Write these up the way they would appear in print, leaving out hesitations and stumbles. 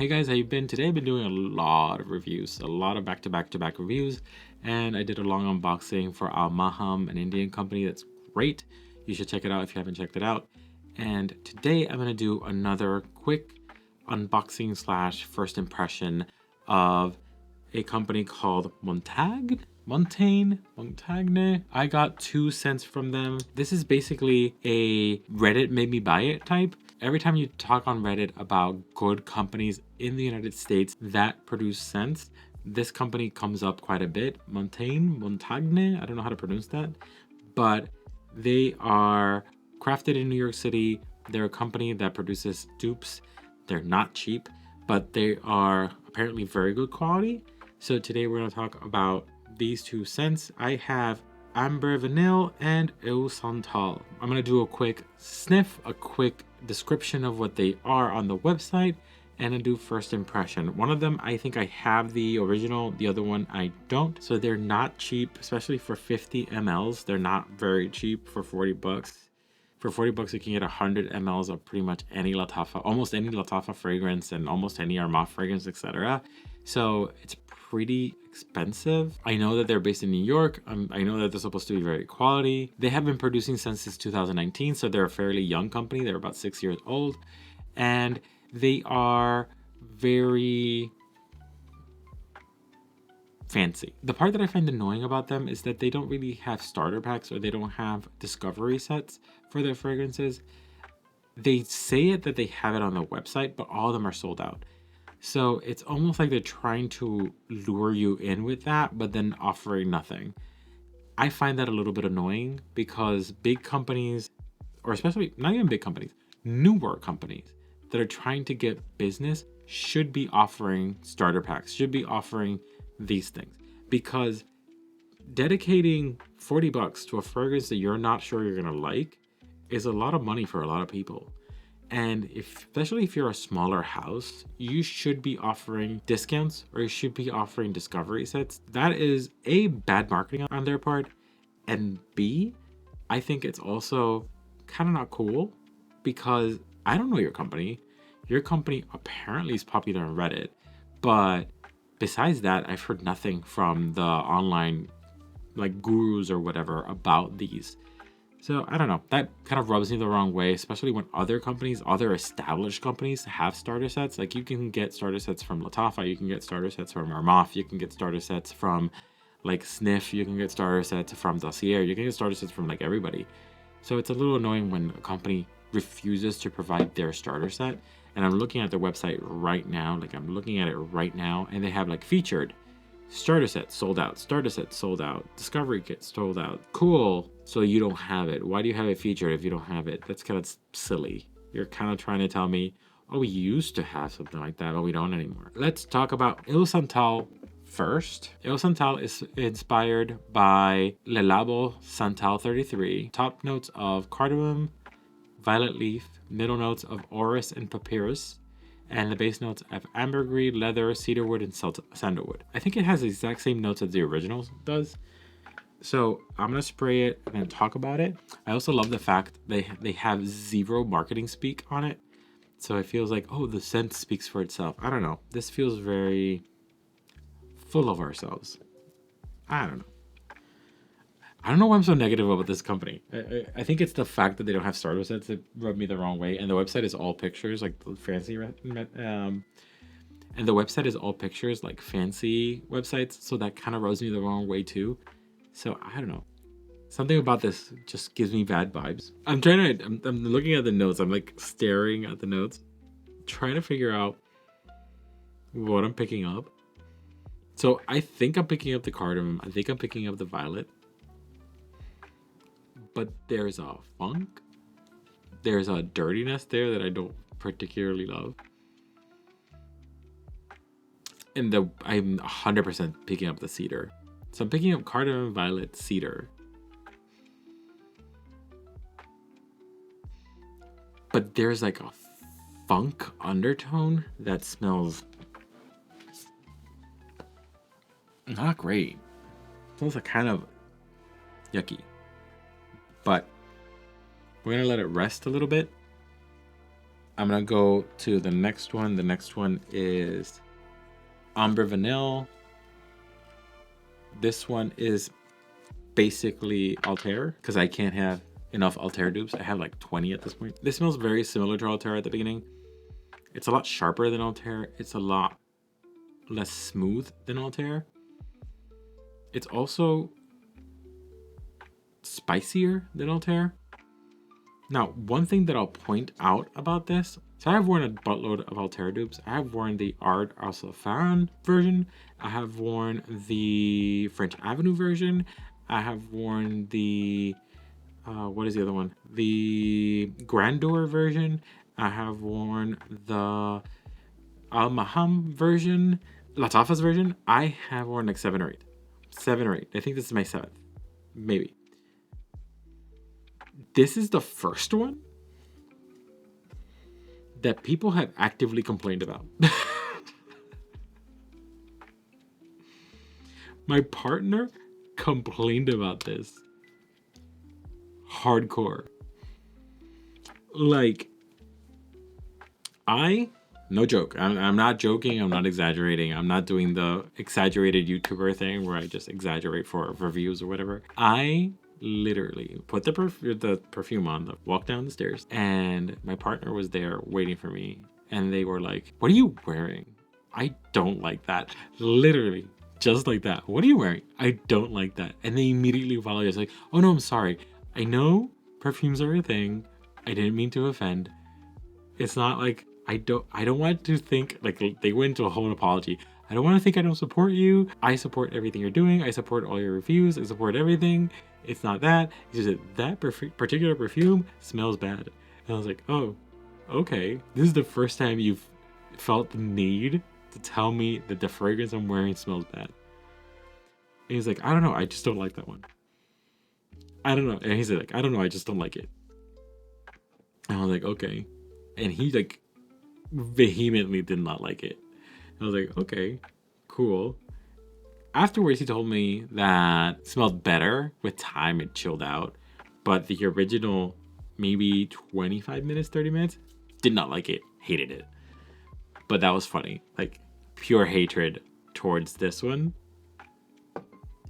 Hey guys, how you been? Today I've been doing a lot of reviews, a lot of back-to-back reviews, and I did a long unboxing for Al Maham, an Indian company that's great. You should check it out if you haven't checked it out. And today I'm gonna do another quick unboxing slash first impression of a company called Montagne. I got 2 cents from them. This is basically a Reddit made me buy it type. Every time you talk on Reddit about good companies in the United States that produce scents, this company comes up quite a bit. Montagne, I don't know how to pronounce that, but they are crafted in New York City. They're a company that produces dupes. They're not cheap, but they are apparently very good quality. So today we're going to talk about these 2 scents. I have Amber Vanille and Eau Santal. I'm going to do a quick sniff, a quick description of what they are on the website, and do first impression. One of them, I think I have the original, the other one I don't. So they're not cheap, especially for 50 mls. They're not very cheap for 40 bucks. For 40 bucks, you can get 100 mls of pretty much any lattafa, almost any lattafa fragrance and almost any Armaf fragrance, etc. So it's pretty expensive. I know that they're based in New York. I know that they're supposed to be very quality. They have been producing scents since 2019, so they're a fairly young company. They're about 6 years old, and they are very fancy. The part that I find annoying about them is that they don't really have starter packs, or they don't have discovery sets for their fragrances. They say it that they have it on the website, but all of them are sold out. So it's almost like they're trying to lure you in with that, but then offering nothing. I find that a little bit annoying because big companies, or especially not even big companies, newer companies that are trying to get business should be offering starter packs, should be offering these things, because dedicating 40 bucks to a fragrance that you're not sure you're gonna like is a lot of money for a lot of people. And especially if you're a smaller house, you should be offering discounts, or you should be offering discovery sets. That is A, bad marketing on their part, and B, I think it's also kind of not cool, because I don't know your company. Your company apparently is popular on Reddit, but besides that, I've heard nothing from the online like gurus or whatever about these. So I don't know, that kind of rubs me the wrong way, especially when other companies, other established companies have starter sets. Like you can get starter sets from Lattafa, you can get starter sets from Armaf, you can get starter sets from like Sniff, you can get starter sets from Dossier, you can get starter sets from like everybody. So it's a little annoying when a company refuses to provide their starter set. And I'm looking at their website right now, and they have like featured starter set sold out, starter set sold out, discovery kit sold out. Cool. So you don't have it. Why do you have it featured if you don't have it? That's kind of silly. You're kind of trying to tell me, oh, we used to have something like that, but we don't anymore. Let's talk about Eau Santal first. Eau Santal is inspired by Le Labo Santal 33. Top notes of cardamom, violet leaf, middle notes of orris and papyrus, and the base notes of ambergris, leather, cedarwood, and sandalwood. I think it has the exact same notes as the original does. So I'm gonna spray it and then talk about it. I also love the fact they have zero marketing speak on it. So it feels like, oh, the scent speaks for itself. I don't know. This feels very full of ourselves. I don't know. I don't know why I'm so negative about this company. I think it's the fact that they don't have starter sets that rub me the wrong way. And the website is all pictures, like fancy, and the website is all pictures, like fancy websites. So that kind of rubs me the wrong way too. So I don't know. Something about this just gives me bad vibes. I'm looking at the notes. I'm like staring at the notes, trying to figure out what I'm picking up. So I think I'm picking up the cardamom. I think I'm picking up the violet. But there's a funk, there's a dirtiness there that I don't particularly love. And I'm 100% picking up the cedar. So I'm picking up cardamom, violet, cedar. But there's like a funk undertone that smells not great. It smells like kind of yucky. But we're gonna let it rest a little bit I'm gonna go to the next one. The next one is Amber Vanille. This one is basically Altair because I can't have enough Altair dupes. I have like 20 at this point. This smells very similar to Altair at the beginning. It's a lot sharper than Altair. It's a lot less smooth than Altair. It's also spicier than Altair. Now, one thing that I'll point out about this, so I have worn a buttload of Altair dupes. I have worn the Art Alsafan version. I have worn the French Avenue version. I have worn the, what is the other one? The Grandeur version. I have worn the Al Maham version, Lattafa's version. I have worn like 7 or 8. 7 or 8. I think this is my 7th. Maybe. This is the first one that people have actively complained about. My partner complained about this. Hardcore. Like, no joke. I'm not joking. I'm not exaggerating. I'm not doing the exaggerated YouTuber thing where I just exaggerate for reviews or whatever. I literally put the perfume on, walked down the stairs, and my partner was there waiting for me. And they were like, "What are you wearing? I don't like that." Literally, just like that. "What are you wearing? I don't like that." And they immediately followed us like, "Oh no, I'm sorry. I know perfumes are a thing. I didn't mean to offend. It's not like I don't want to think," like they went into a whole apology. "I don't want to think I don't support you. I support everything you're doing. I support all your reviews. I support everything. It's not that. It's just that particular perfume smells bad." And I was like, "Oh, okay. This is the first time you've felt the need to tell me that the fragrance I'm wearing smells bad." And he's like, "I don't know. I just don't like that one. I don't know." And he's like, "I don't know. I just don't like it." And I was like, "Okay." And he like vehemently did not like it. I was like, "Okay, cool." Afterwards, he told me that it smelled better with time. It chilled out, but the original, maybe 25 minutes, 30 minutes, did not like it. Hated it. But that was funny. Like, pure hatred towards this one.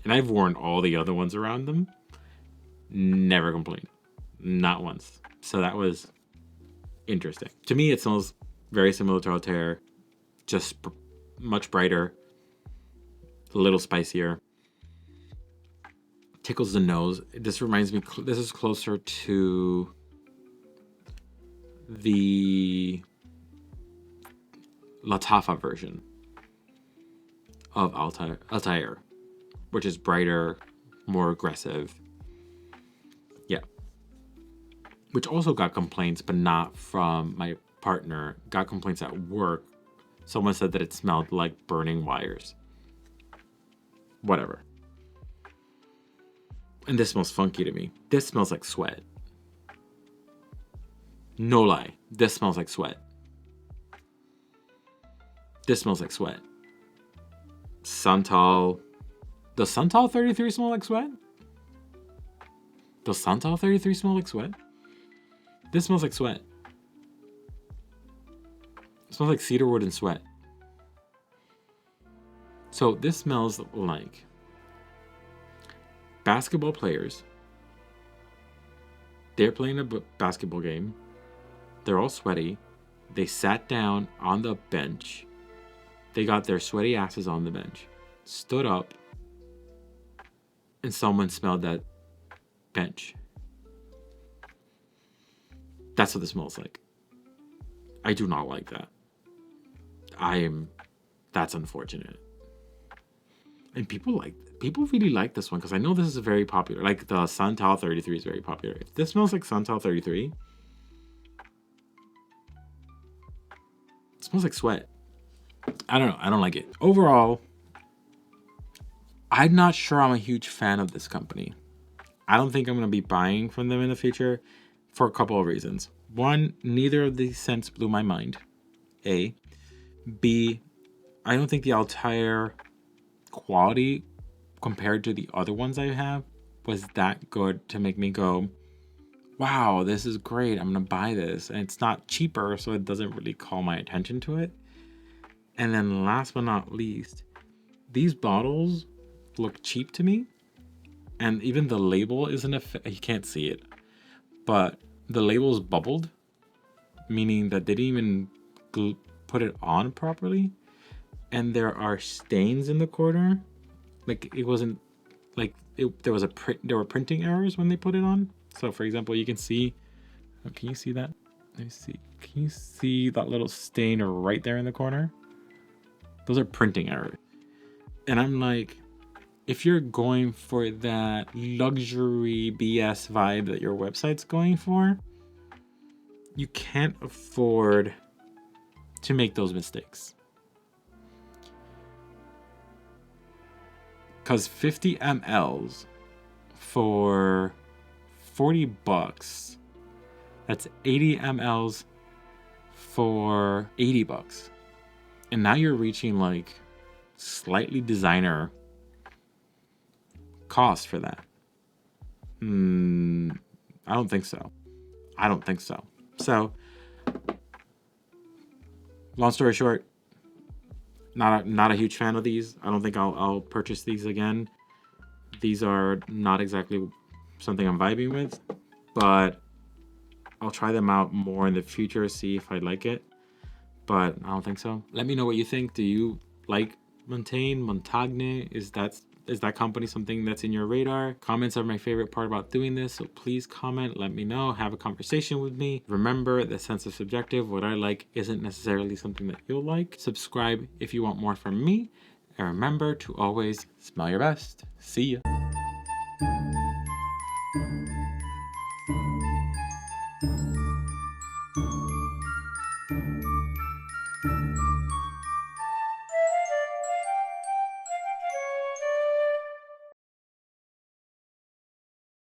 And I've worn all the other ones around them. Never complained. Not once. So that was interesting. To me, it smells very similar to Altair. Just much brighter. A little spicier. Tickles the nose. This reminds me, this is closer to the Lattafa version of Altair, which is brighter, more aggressive. Yeah. Which also got complaints, but not from my partner. Got complaints at work. Someone said that it smelled like burning wires. Whatever. And this smells funky to me. This smells like sweat. No lie. This smells like sweat. This smells like sweat. Santal. Does Santal 33 smell like sweat? Does Santal 33 smell like sweat? This smells like sweat. It smells like cedarwood and sweat. So this smells like basketball players. They're playing a basketball game. They're all sweaty. They sat down on the bench. They got their sweaty asses on the bench, stood up, and someone smelled that bench. That's what this smells like. I do not like that. That's unfortunate. And people really like this one because I know this is very popular. Like the Santal 33 is very popular. If this smells like Santal 33, it smells like sweat. I don't know. I don't like it. Overall, I'm not sure I'm a huge fan of this company. I don't think I'm going to be buying from them in the future for a couple of reasons. One, neither of these scents blew my mind. A. B. I don't think the Altair quality compared to the other ones I have was that good to make me go, wow, this is great. I'm gonna buy this. And it's not cheaper, so it doesn't really call my attention to it. And then last but not least, these bottles look cheap to me. And even the label isn't you can't see it, but the label is bubbled, meaning that they didn't even put it on properly. And there are stains in the corner. Like it wasn't like there was a print. There were printing errors when they put it on. So for example, you can see. Oh, can you see that? Let me see. Can you see that little stain right there in the corner? Those are printing errors. And I'm like, if you're going for that luxury BS vibe that your website's going for, you can't afford to make those mistakes. Because 50 mLs for $40, that's 80 mLs for $80. And now you're reaching like slightly designer cost for that. I don't think so. I don't think so. So, long story short, not a huge fan of these. I don't think I'll purchase these again. These are not exactly something I'm vibing with, but I'll try them out more in the future, see if I like it. But I don't think so. Let me know what you think. Do you like Montagne? Is that company something that's in your radar? Comments are my favorite part about doing this, so please comment, let me know, have a conversation with me. Remember, the sense of subjective, what I like isn't necessarily something that you'll like. Subscribe if you want more from me, and remember to always smell your best. See ya.